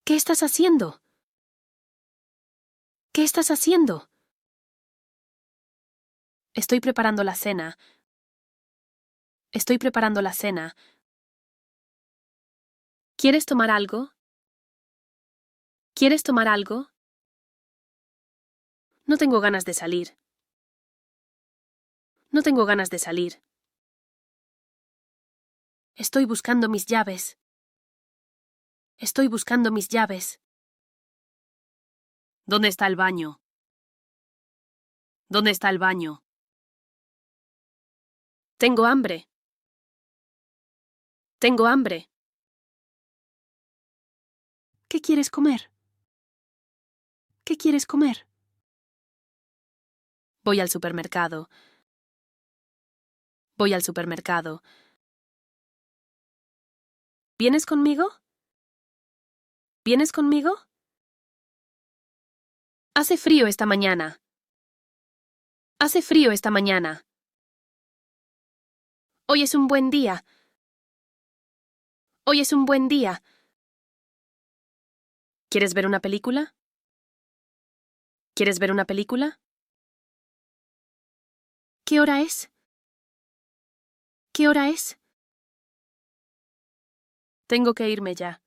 ¿Qué estás haciendo? ¿Qué estás haciendo? Estoy preparando la cena. Estoy preparando la cena. ¿Quieres tomar algo? ¿Quieres tomar algo? No tengo ganas de salir. No tengo ganas de salir. Estoy buscando mis llaves. Estoy buscando mis llaves. ¿Dónde está el baño? ¿Dónde está el baño? Tengo hambre. Tengo hambre. ¿Qué quieres comer? ¿Qué quieres comer? Voy al supermercado. Voy al supermercado. ¿Vienes conmigo? ¿Vienes conmigo? Hace frío esta mañana. Hace frío esta mañana. Hoy es un buen día. Hoy es un buen día. ¿Quieres ver una película? ¿Quieres ver una película? ¿Qué hora es? ¿Qué hora es? Tengo que irme ya.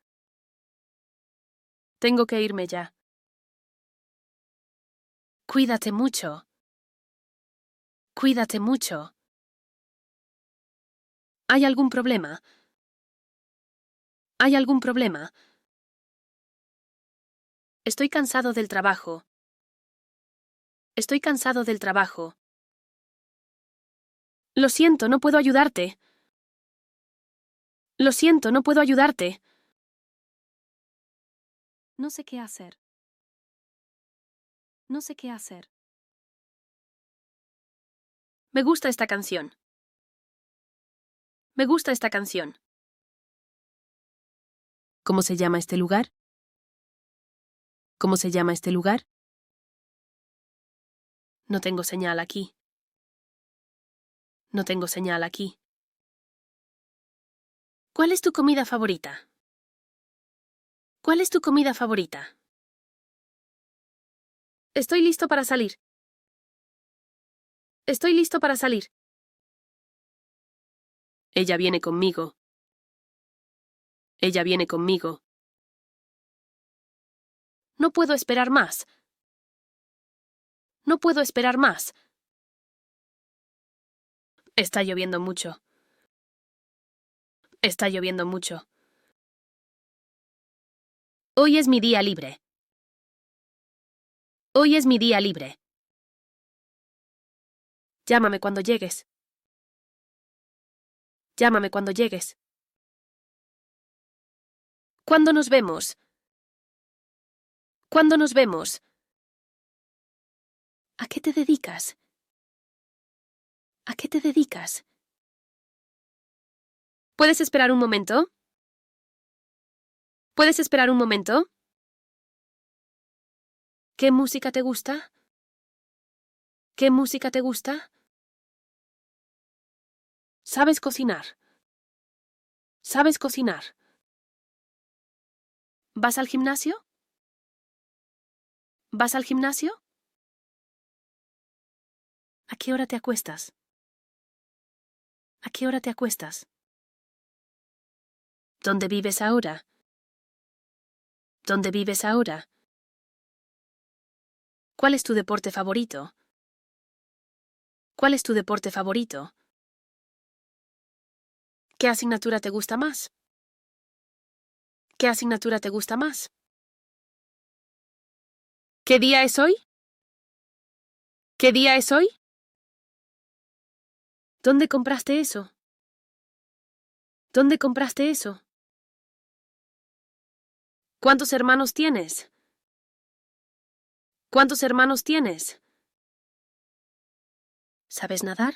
Tengo que irme ya. Cuídate mucho. Cuídate mucho. ¿Hay algún problema? ¿Hay algún problema? Estoy cansado del trabajo. Estoy cansado del trabajo. Lo siento, no puedo ayudarte. Lo siento, no puedo ayudarte. No sé qué hacer. No sé qué hacer. Me gusta esta canción. Me gusta esta canción. ¿Cómo se llama este lugar? ¿Cómo se llama este lugar? No tengo señal aquí. No tengo señal aquí. ¿Cuál es tu comida favorita? ¿Cuál es tu comida favorita? Estoy listo para salir. Estoy listo para salir. Ella viene conmigo. Ella viene conmigo. No puedo esperar más. No puedo esperar más. Está lloviendo mucho. Está lloviendo mucho. Hoy es mi día libre. Hoy es mi día libre. Llámame cuando llegues. Llámame cuando llegues. ¿Cuándo nos vemos? ¿Cuándo nos vemos? ¿A qué te dedicas? ¿A qué te dedicas? ¿Puedes esperar un momento? ¿Puedes esperar un momento? ¿Qué música te gusta? ¿Qué música te gusta? ¿Sabes cocinar? ¿Sabes cocinar? ¿Vas al gimnasio? ¿Vas al gimnasio? ¿A qué hora te acuestas? ¿A qué hora te acuestas? ¿Dónde vives ahora? ¿Dónde vives ahora? ¿Cuál es tu deporte favorito? ¿Cuál es tu deporte favorito? ¿Qué asignatura te gusta más? ¿Qué asignatura te gusta más? ¿Qué día es hoy? ¿Qué día es hoy? ¿Dónde compraste eso? ¿Dónde compraste eso? ¿Cuántos hermanos tienes? ¿Cuántos hermanos tienes? ¿Sabes nadar?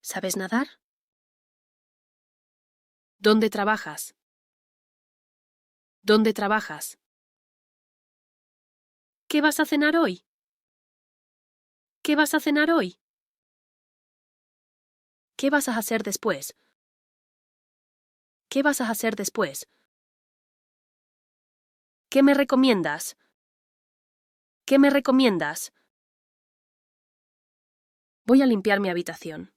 ¿Sabes nadar? ¿Dónde trabajas? ¿Dónde trabajas? ¿Qué vas a cenar hoy? ¿Qué vas a cenar hoy? ¿Qué vas a hacer después? ¿Qué vas a hacer después? ¿Qué me recomiendas? ¿Qué me recomiendas? Voy a limpiar mi habitación.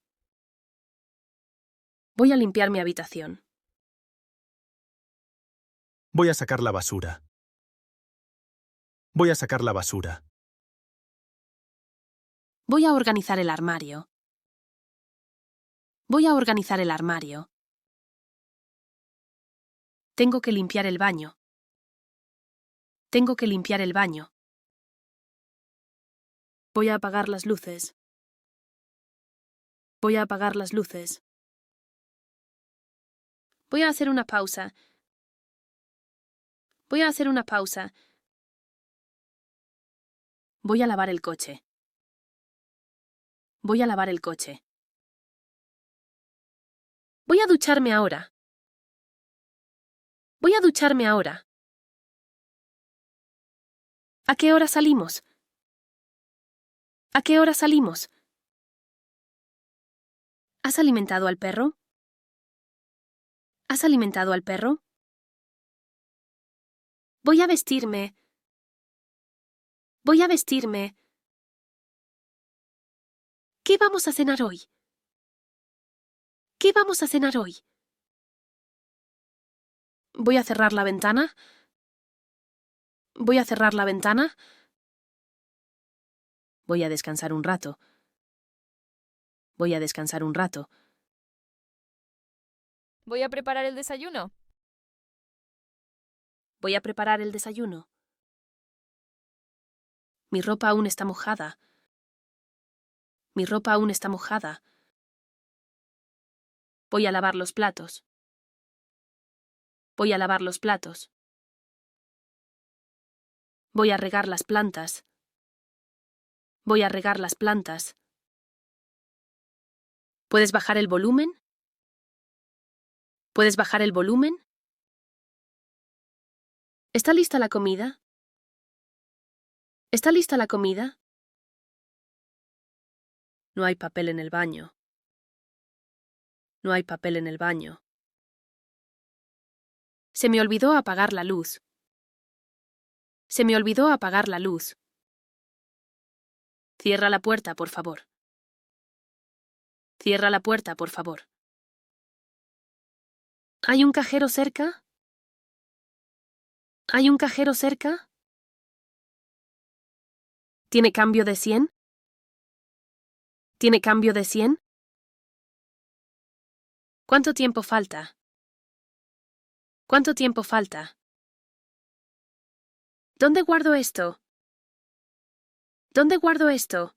Voy a limpiar mi habitación. Voy a sacar la basura. Voy a sacar la basura. Voy a organizar el armario. Voy a organizar el armario. Tengo que limpiar el baño. Tengo que limpiar el baño. Voy a apagar las luces. Voy a apagar las luces. Voy a hacer una pausa. Voy a hacer una pausa. Voy a lavar el coche. Voy a lavar el coche. Voy a ducharme ahora. Voy a ducharme ahora. ¿A qué hora salimos? ¿A qué hora salimos? ¿Has alimentado al perro? ¿Has alimentado al perro? Voy a vestirme. Voy a vestirme. ¿Qué vamos a cenar hoy? ¿Qué vamos a cenar hoy? Voy a cerrar la ventana. Voy a cerrar la ventana. Voy a descansar un rato. Voy a descansar un rato. Voy a preparar el desayuno. Voy a preparar el desayuno. Mi ropa aún está mojada. Mi ropa aún está mojada. Voy a lavar los platos. Voy a lavar los platos. Voy a regar las plantas. Voy a regar las plantas. ¿Puedes bajar el volumen? ¿Puedes bajar el volumen? ¿Está lista la comida? ¿Está lista la comida? No hay papel en el baño. No hay papel en el baño. Se me olvidó apagar la luz. Se me olvidó apagar la luz. Cierra la puerta, por favor. Cierra la puerta, por favor. ¿Hay un cajero cerca? ¿Hay un cajero cerca? ¿Tiene cambio de 100? ¿Tiene cambio de 100? ¿Cuánto tiempo falta? ¿Cuánto tiempo falta? ¿Dónde guardo esto? ¿Dónde guardo esto?